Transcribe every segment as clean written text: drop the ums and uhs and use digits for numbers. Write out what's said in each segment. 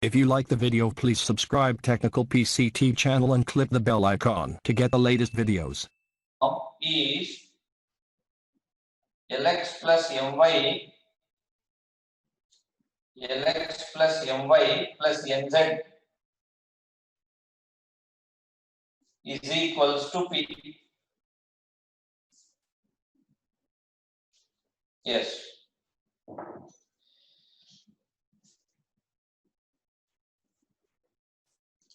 If you like the video, please subscribe Technical PCT channel and click the bell icon to get the latest videos. Is Lx plus My plus Nz is equals to P. Yes.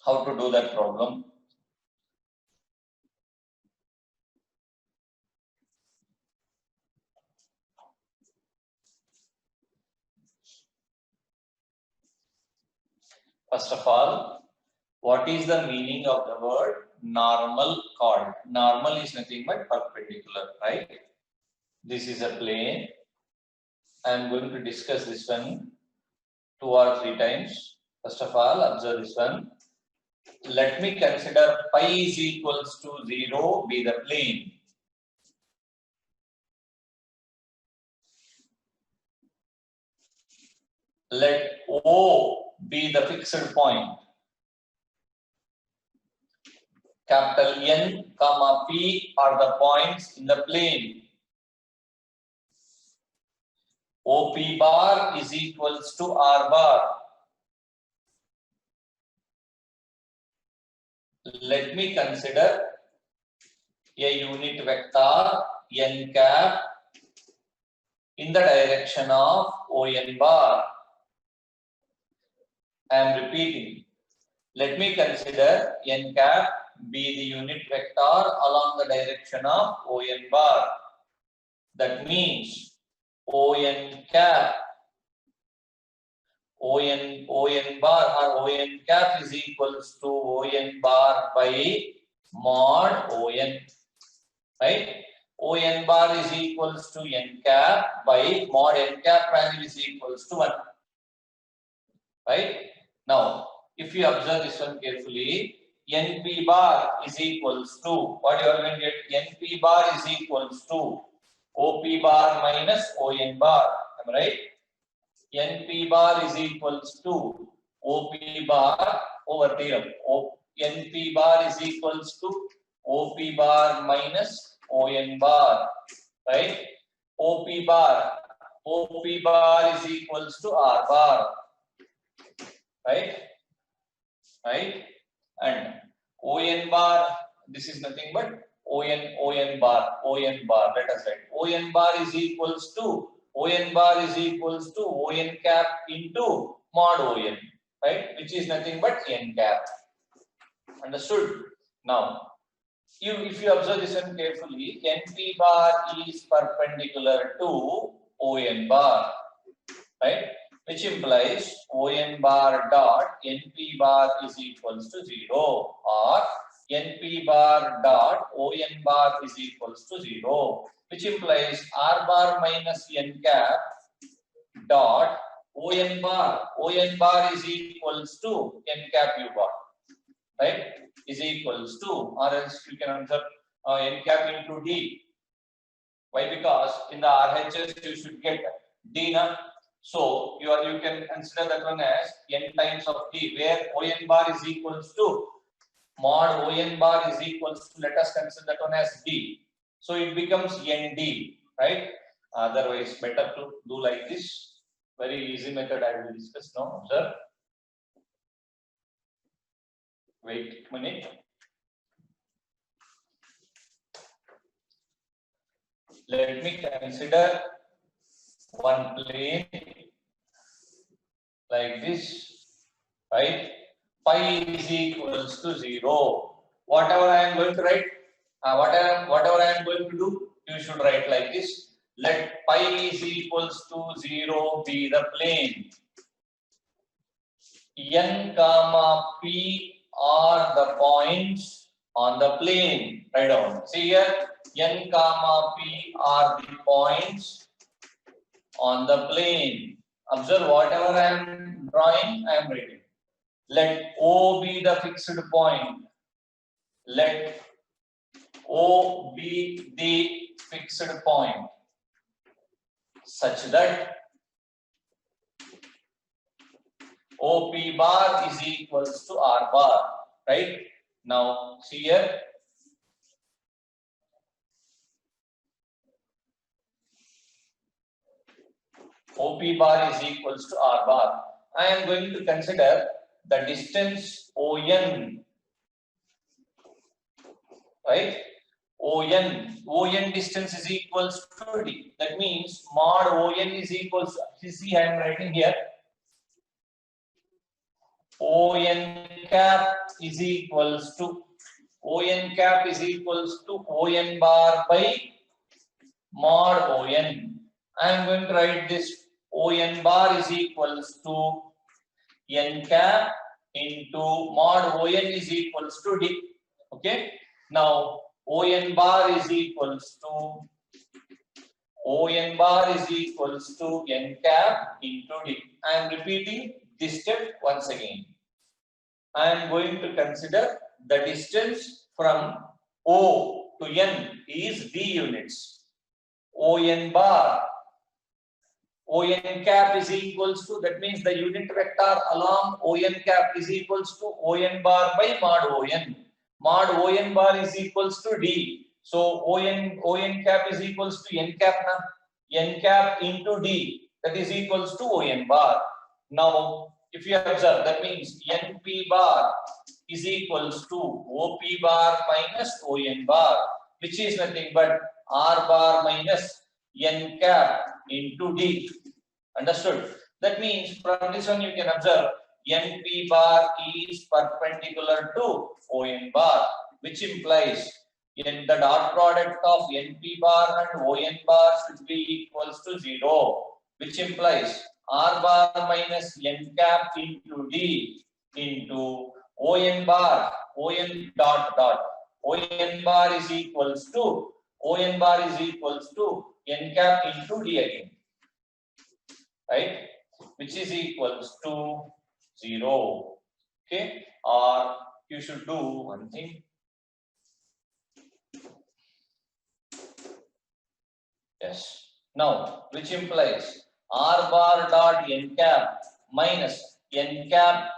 How to do that problem? First of all, what is the meaning of the word normal called? Normal is nothing but perpendicular, right? This is a plane. I am going to discuss this one 2 or 3 times. First of all, observe this one. Let me consider pi is equals to 0 be the plane. Let O be the fixed point. Capital N, comma P are the points in the plane. OP bar is equals to R bar. Let me consider a unit vector n cap in the direction of ON bar. I am repeating. Let me consider n cap be the unit vector along the direction of ON bar. That means ON cap, ON bar or ON cap is equals to ON bar by mod ON, right? ON bar is equals to n cap by mod n cap value is equals to 1, right? Now, if you observe this one carefully, NP bar is equals to, what you are going to get? NP bar is equals to OP bar minus ON bar, am I right? NP bar is equals to OP bar over theorem. NP bar is equals to OP bar minus ON bar, right? OP bar is equals to R bar, right? Right? And ON bar, this is nothing but ON bar. Let us write ON bar is equals to ON cap into mod ON, right? Which is nothing but n cap. Understood? Now, if you observe this one carefully, NP bar is perpendicular to ON bar, right? Which implies ON bar dot NP bar is equals to 0 or NP bar dot ON bar is equals to 0, which implies R bar minus n cap dot ON bar is equals to n cap U bar, right? Is equals to, or else you can observe n cap into D. Why? Because in the RHS you should get D na. So you can consider that one as n times of D, where ON bar is equals to mod ON bar is equals to, let us consider that one as D. So it becomes ND, right? Otherwise, better to do like this. Very easy method I will discuss now. Observe. Wait a minute. Let me consider one plane like this, right? Pi is equals to 0. Whatever I am going to write, whatever I am going to do, you should write like this. Let pi is equals to 0 be the plane. N comma P are the points on the plane. Write down. See here, N comma P are the points on the plane. Observe whatever I am drawing, I am writing. Let O be the fixed point. Let O be the fixed point such that OP bar is equals to R bar, right? Now, see here. OP bar is equals to R bar. I am going to consider the distance ON, right? ON distance is equals to D. That means mod ON is equals to, see I am writing here, ON cap is equals to ON bar by mod ON. I am going to write this ON bar is equals to N cap into mod ON is equals to D. Okay. Now ON bar is equals to N cap into D. I am repeating this step once again. I am going to consider the distance from O to N is D units. ON bar, ON cap is equals to, that means the unit vector along ON cap is equals to ON bar by mod ON. Mod ON bar is equals to D. So ON cap is equals to N cap na? N cap into D, that is equals to ON bar. Now, if you observe, that means NP bar is equals to OP bar minus ON bar, which is nothing but R bar minus N cap into D. Understood? That means from this one you can observe NP bar is perpendicular to ON bar, which implies the dot product of NP bar and ON bar should be equals to 0, which implies R bar minus N cap into D into ON bar, ON dot dot. ON bar is equals to N cap into D again, right? Which is equals to 0. Okay, or you should do one thing. Yes. Now, which implies R bar dot N cap minus N cap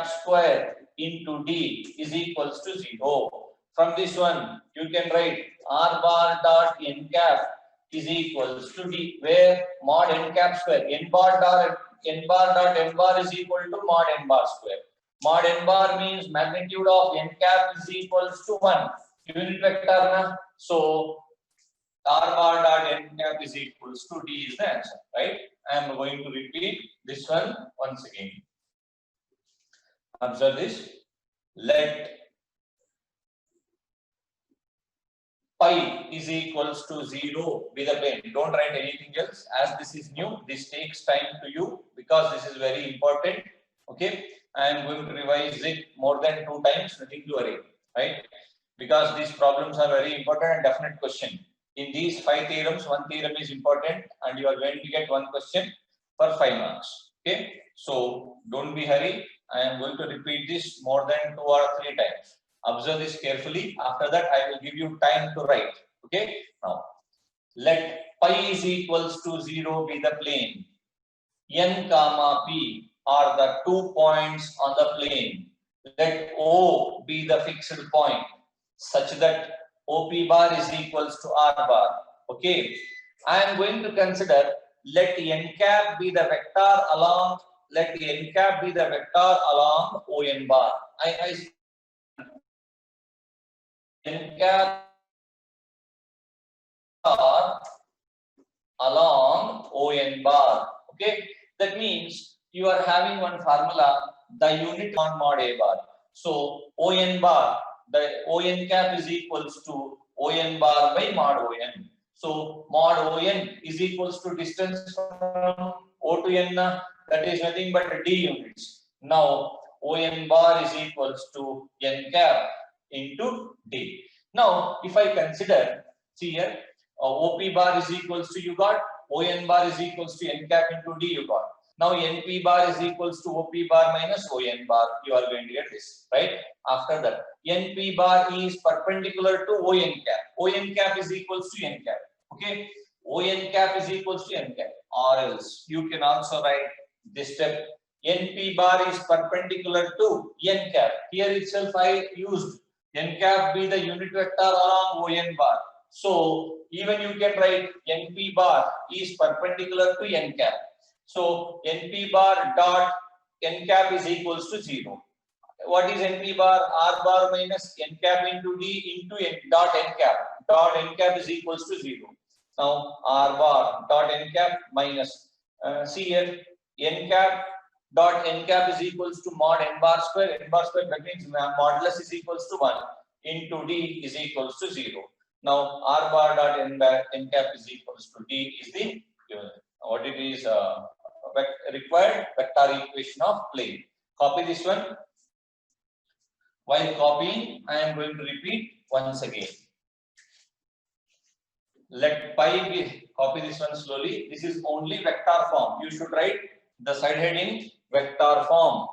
square into D is equals to 0. From this one, you can write R bar dot N cap is equals to D, where mod N cap square, N bar dot N bar is equal to mod N bar square. Mod N bar means magnitude of N cap is equals to 1. Unit vector na? So R bar dot N cap is equals to D is the answer, right? I am going to repeat this one once again. Observe this. Let pi is equals to 0 be the plane. Don't write anything else, as this is new. This takes time to you because this is very important. Okay, I am going to revise it more than 2 times. Nothing to worry, right? Because these problems are very important and definite question. In these 5 theorems, 1 theorem is important, and you are going to get 1 question for 5 marks. Okay, so don't be hurry. I am going to repeat this more than 2 or 3 times. Observe this carefully. After that, I will give you time to write. Okay. Now, let pi is equals to 0 be the plane. N comma P are the 2 points on the plane. Let O be the fixed point such that OP bar is equals to R bar. Okay. I am going to consider let N cap be the vector along. Let N cap be the vector along ON bar. N cap along ON bar. Okay, that means you are having one formula, the unit on mod A bar. So ON bar, the ON cap is equals to ON bar by mod ON. So mod ON is equals to distance from O to N, that is nothing but D units. Now ON bar is equals to N cap into D. Now, if I consider, see here, OP bar is equals to, you got, ON bar is equals to N cap into D, you got. Now, NP bar is equals to OP bar minus ON bar, you are going to get this, right? After that, NP bar is perpendicular to ON cap. ON cap is equals to N cap, okay? ON cap is equals to N cap, or else you can also write this step NP bar is perpendicular to n cap. Here itself I used n cap be the unit vector along ON bar. So even you can write NP bar is perpendicular to n cap. So NP bar dot n cap is equals to 0. What is NP bar? R bar minus n cap into D into n dot n cap. Dot n cap is equals to 0. Now R bar dot n cap minus see here n cap dot n cap is equals to mod n bar square. N bar square, that means modulus is equals to 1 into D is equals to 0. Now R bar dot n cap is equals to D is the what it is required vector equation of plane. Copy this one. While copying, I am going to repeat once again. Let pi be, copy this one slowly. This is only vector form. You should write the side heading vector form.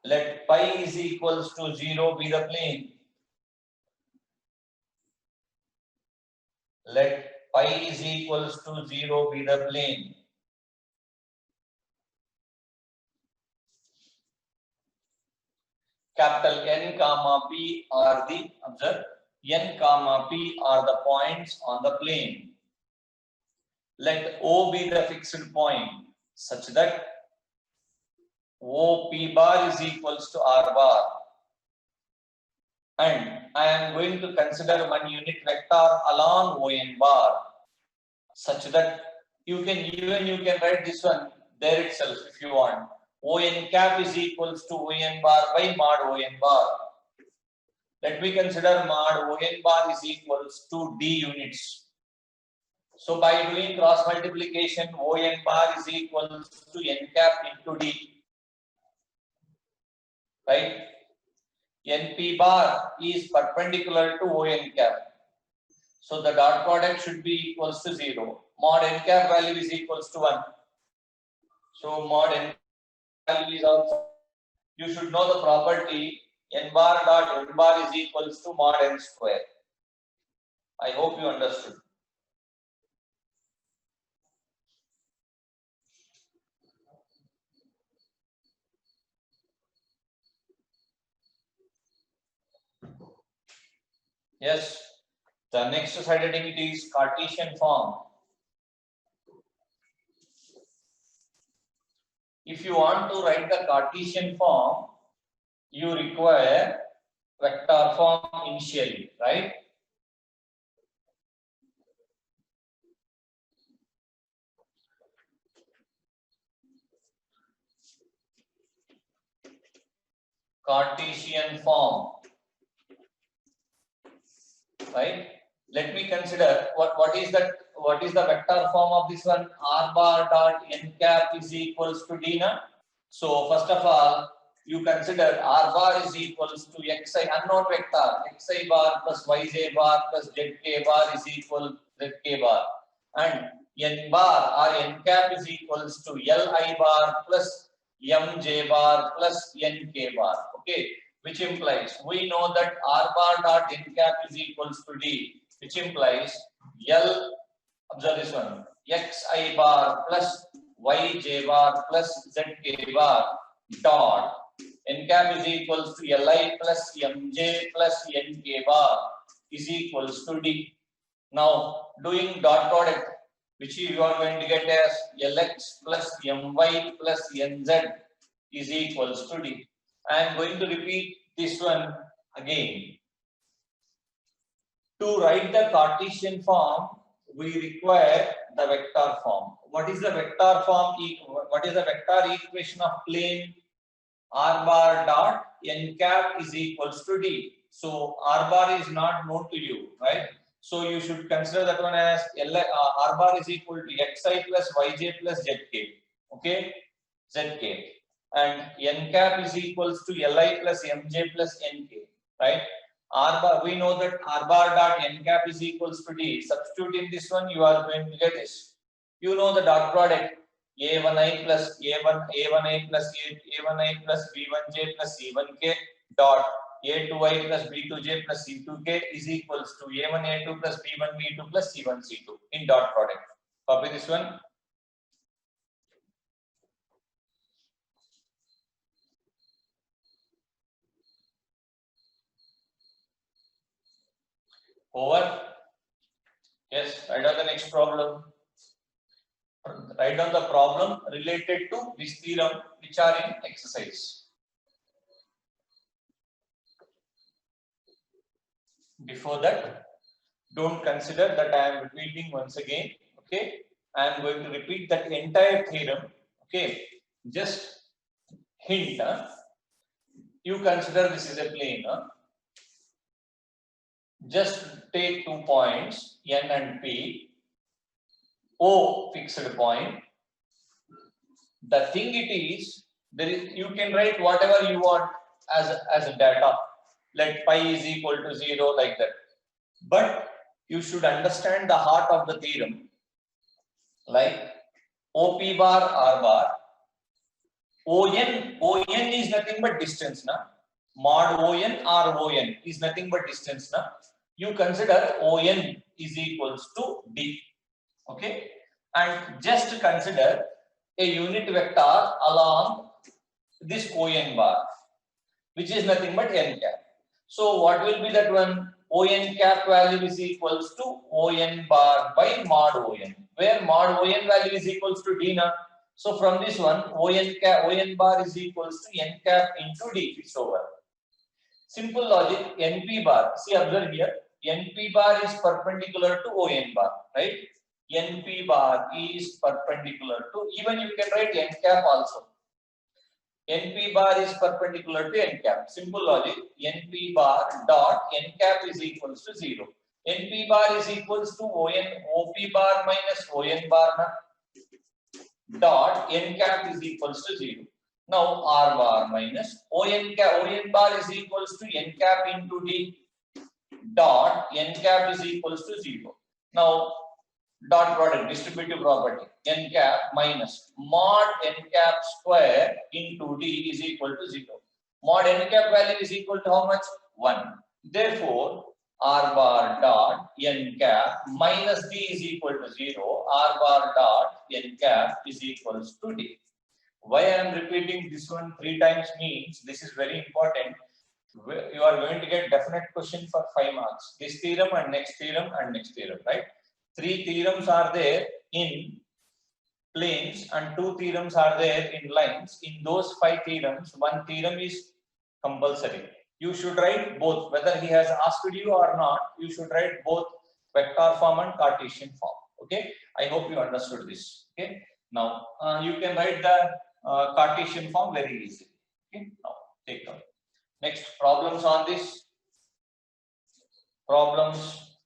Let pi is equals to 0 be the plane. Let pi is equals to 0 be the plane. Capital N comma P are the, observe, N comma P are the points on the plane. Let O be the fixed point such that OP bar is equals to R bar. And I am going to consider one unit vector along ON bar such that you can write this one there itself if you want. ON cap is equals to ON bar by mod ON bar. Let me consider mod ON bar is equals to D units. So by doing cross multiplication, ON bar is equals to N cap into D. Right? NP bar is perpendicular to ON cap. So the dot product should be equals to 0. Mod N cap value is equals to 1. So mod N value is also, you should know the property N bar dot N bar is equals to mod N square. I hope you understood. Yes. The next side heading it is Cartesian form. If you want to write the Cartesian form, you require vector form initially, right? Cartesian form, right? Let me consider what is the vector form of this one. R bar dot n cap is equals to D na. So first of all, you consider R bar is equals to xi unknown vector xi bar plus yj bar plus zk bar is equal zk bar, and n bar or n cap is equals to li bar plus mj bar plus nk bar. Okay, which implies we know that R bar dot n cap is equals to D, which implies L, observe this one, xi bar plus yj bar plus zk bar dot n cap is equals to li plus mj plus nk bar is equals to D. Now doing dot product, which you are going to get as lx plus my plus nz is equals to D. I am going to repeat this one again. To write the Cartesian form, we require the vector form. What is the vector form? What is the vector equation of plane? R bar dot n cap is equals to D. So R bar is not known to you, right? So you should consider that one as R bar is equal to xi plus yj plus zk. Okay, zk. And n cap is equals to li plus mj plus nk, right? R bar, we know that R bar dot n cap is equals to D. Substitute in this one, you are going to get this. You know the dot product a1i plus a1i plus a1i plus b1j plus c1k dot a2i plus b2j plus c2k is equals to a1a2 plus b1b2 plus c1c2 in dot product. Copy this one. Over. Yes, write down the next problem. Write down the problem related to this theorem which are in exercise. Before that, don't consider that I am repeating once again. Okay, I am going to repeat that entire theorem. Okay, just hint. You consider this is a plane. Just take 2 points, N and P, O fixed point. The thing it is, you can write whatever you want as a data, like pi is equal to 0, like that. But you should understand the heart of the theorem, like OP bar R bar. ON is nothing but distance, na? Mod ON or ON is nothing but distance, na? You consider ON is equals to D, okay? And just consider a unit vector along this ON bar, which is nothing but N cap. So what will be that one? ON cap value is equals to ON bar by mod ON, where mod ON value is equals to D, na? So from this one, ON bar is equals to N cap into D. It's over. Simple logic. NP bar. See, observe here. NP bar is perpendicular to ON bar, right? NP bar is perpendicular to. Even you can write N cap also. NP bar is perpendicular to N cap. Simple logic. NP bar dot N cap is equals to 0. NP bar is equals to OP bar minus ON bar, na? Dot N cap is equals to 0. Now R bar minus ON bar is equals to N cap into D. Dot N cap is equals to 0. Now dot product, distributive property, N cap minus mod N cap square into D is equal to 0. Mod N cap value is equal to how much? 1. Therefore, R bar dot N cap minus D is equal to 0. R bar dot N cap is equals to D. Why I am repeating this one 3 times means this is very important. You are going to get definite question for 5 marks. This theorem and next theorem and next theorem, right? 3 theorems are there in planes and 2 theorems are there in lines. In those 5 theorems, 1 theorem is compulsory. You should write both, whether he has asked you or not. You should write both vector form and Cartesian form. Okay, I hope you understood this. Okay, now you can write the Cartesian form very easily. Okay, now take down. Next, problems on this. Problems.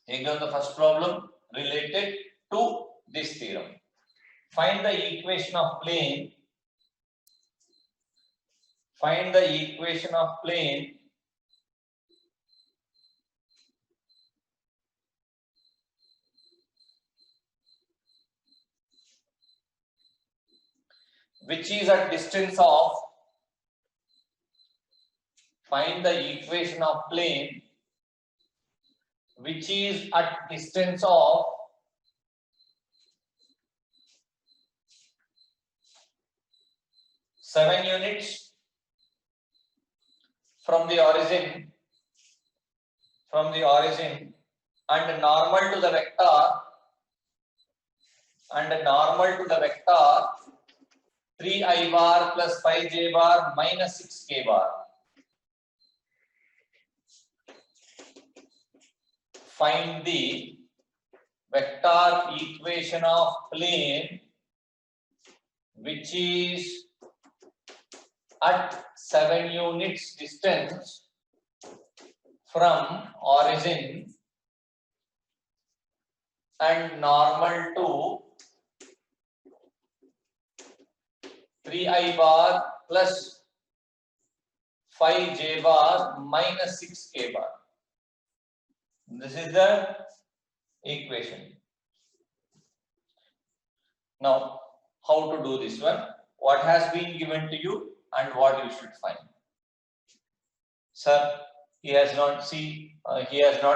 Take down the first problem related to this theorem. Find the equation of plane. Find the equation of plane which is at distance of. Find the equation of plane which is at distance of 7 units from the origin and normal to the vector 3i bar plus 5j bar minus 6k bar. Find the vector equation of plane which is at 7 units distance from origin and normal to 3i bar plus 5j bar minus 6k bar. This is the equation. Now, how to do this one? What has been given to you and what you should find. Sir, he has not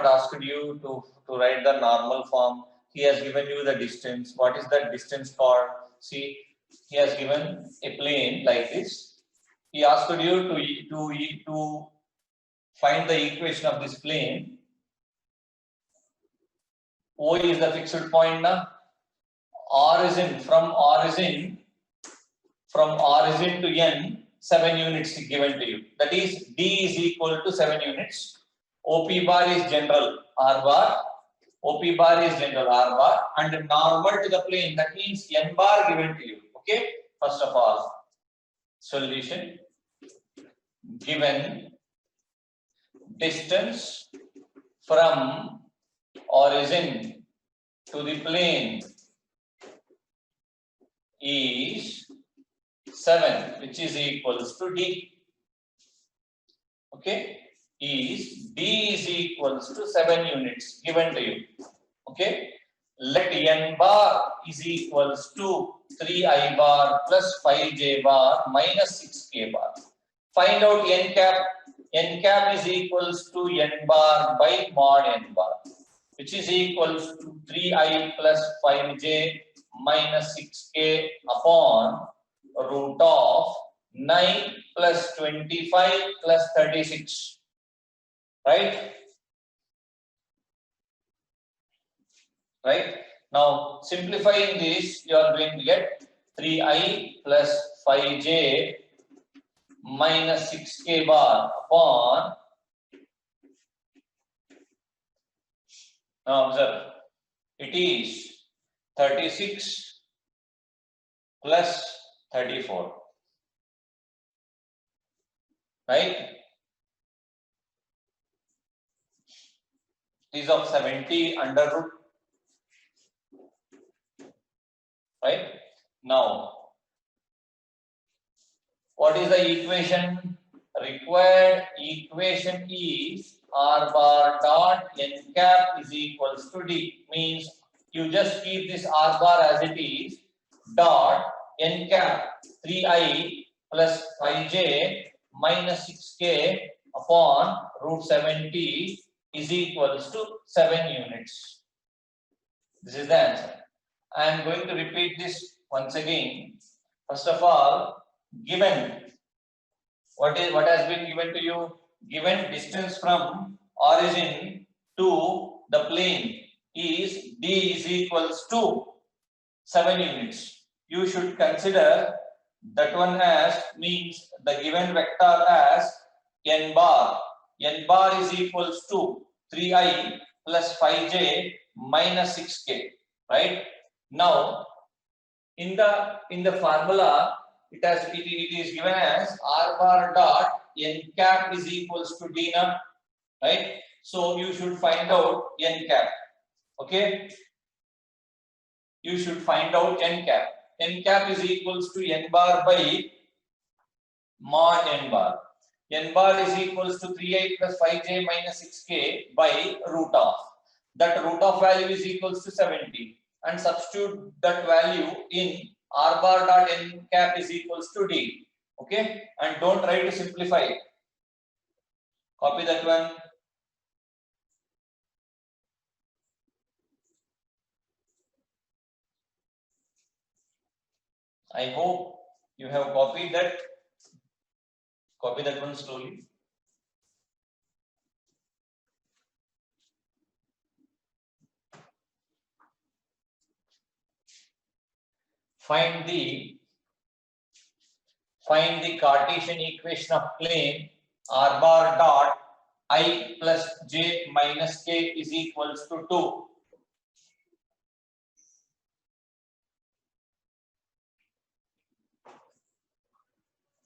asked you to write the normal form. He has given you the distance. What is that distance called? See, he has given a plane like this. He asked you to find the equation of this plane. O is the fixed point now. From origin to n, 7 units given to you. That is, D is equal to 7 units. OP bar is general R bar. OP bar is general R bar and normal to the plane. That means n bar given to you. Okay. First of all, solution. Given distance from origin to the plane is 7, which is equals to D. Okay, D is equals to 7 units given to you. Okay, let n bar is equals to 3i bar plus 5j bar minus 6k bar. Find out n cap. N cap is equals to n bar by mod n bar, which is equals to 3i plus 5j minus 6k upon root of 9 plus 25 plus 36. Right? Right? Now, simplifying this, you are going to get 3i plus 5j minus 6k bar upon, now observe, it is 36 plus 34, right? It is of 70 under root, right? Now, what is the equation? Required equation is R bar dot n cap is equals to D. Means you just keep this R bar as it is, dot n cap 3i plus 5j minus 6k upon root 70 is equals to 7 units. This is the answer. I am going to repeat this once again. First of all, given what has been given to you? Given distance from origin to the plane is D is equals to 7 units. You should consider that one as, means the given vector as n bar. N bar is equals to 3i plus 5j minus 6k. Right? Now, in the formula, it is given as R bar dot n cap is equals to D naught, right? So you should find out n cap. Okay, you should find out n cap. N cap is equals to n bar by mod n bar. N bar is equals to 3i plus 5j minus 6k by root of. That root of value is equals to 70, and substitute that value in R bar dot n cap is equals to D. Okay, and don't try to simplify it. Copy that one. I hope you have copied that. Copy that one slowly. Find the Cartesian equation of plane R bar dot I plus j minus k is equals to 2.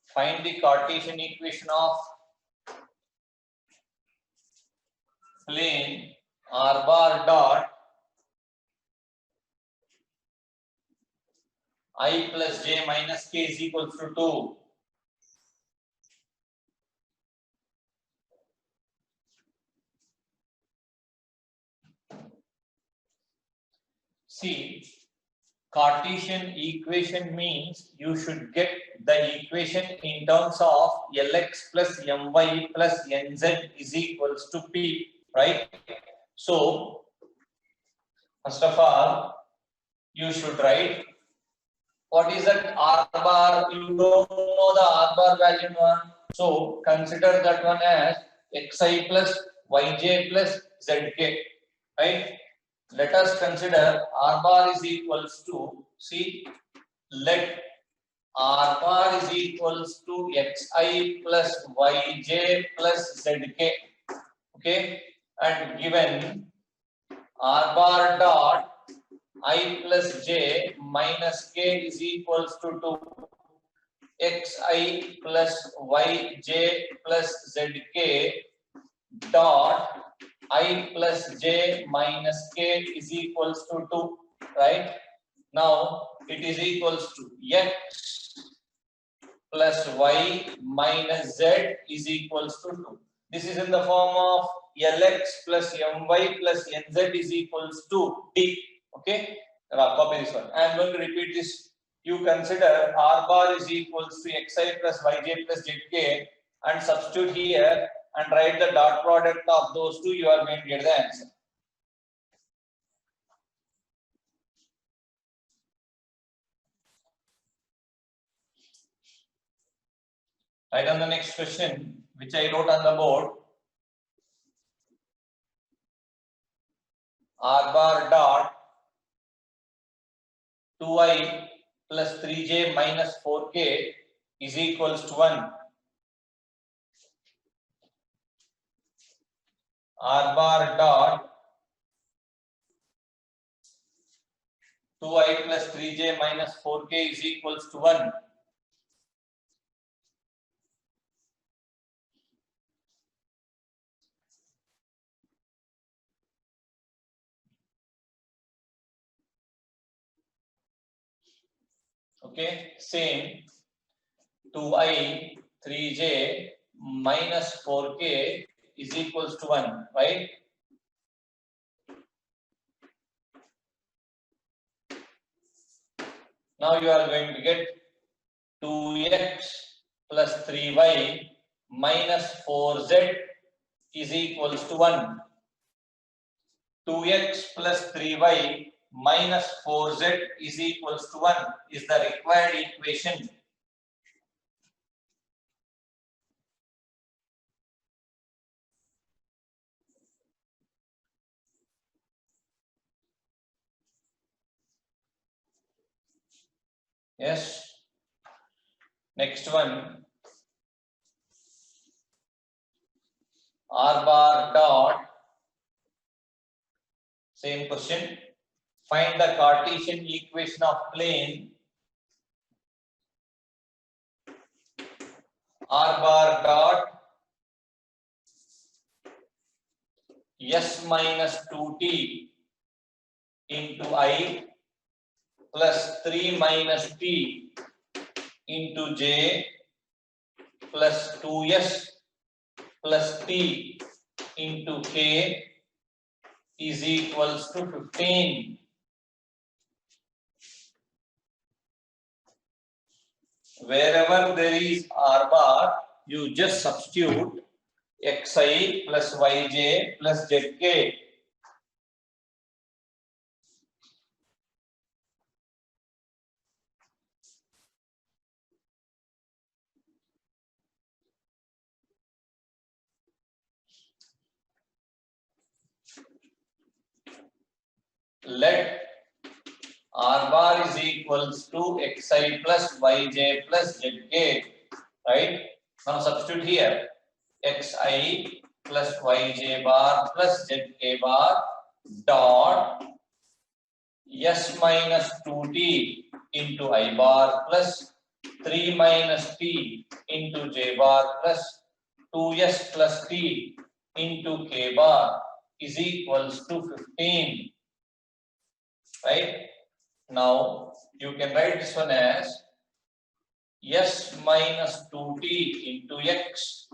Find the Cartesian equation of plane R bar dot I plus j minus k is equals to 2. See, Cartesian equation means you should get the equation in terms of Lx plus My plus Nz is equals to P, right? So, first of all, you should write what is that R bar. You don't know the R bar value one. So, consider that one as Xi plus Yj plus Zk, right? Let us consider R bar is equals to, see, let R bar is equals to Xi plus Yj plus Zk, okay, and given R bar dot I plus j minus k is equals to 2 Xi plus Yj plus Zk dot I plus j minus k is equals to 2, right? Now it is equals to x plus y minus z is equals to 2. This is in the form of Lx plus My plus Nz is equals to D. Okay, copy this one. I am going to repeat this. You consider R bar is equals to Xi plus Yj plus Zk and substitute here and write the dot product of those two. You are going to get the answer. Write on the next question, which I wrote on the board. R bar dot 2i plus 3j minus 4k is equals to 1. R bar dot 2i plus 3j minus 4k is equals to 1. Okay, same 2i 3j minus 4k is equals to 1, right? Now you are going to get 2x plus 3y minus 4z is equals to 1. 2x plus 3y minus 4z is equals to 1 is the required equation. Yes. Next one. R bar dot. Same question. Find the Cartesian equation of plane R bar dot s minus 2t into I plus 3 minus t into j plus 2s plus t into k is equals to 15. Wherever there is R bar, you just substitute xi plus yj plus zk. Let R bar is equals to xi plus yj plus zk, right? Now substitute here xi plus yj bar plus zk bar dot s minus 2t into I bar plus 3 minus t into j bar plus 2s plus t into k bar is equals to 15. Right? Now you can write this one as s minus 2t into x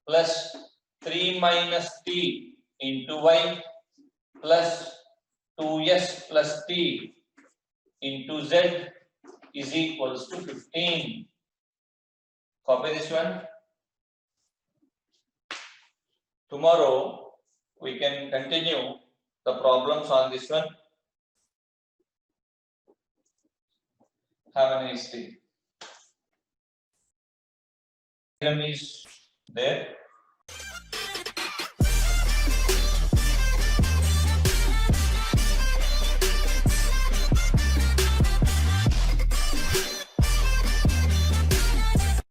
plus 3 minus t into y plus 2s plus t into Z is equals to 15. Copy this one. Tomorrow we can continue the problems on this one. Have a nice day. Is there.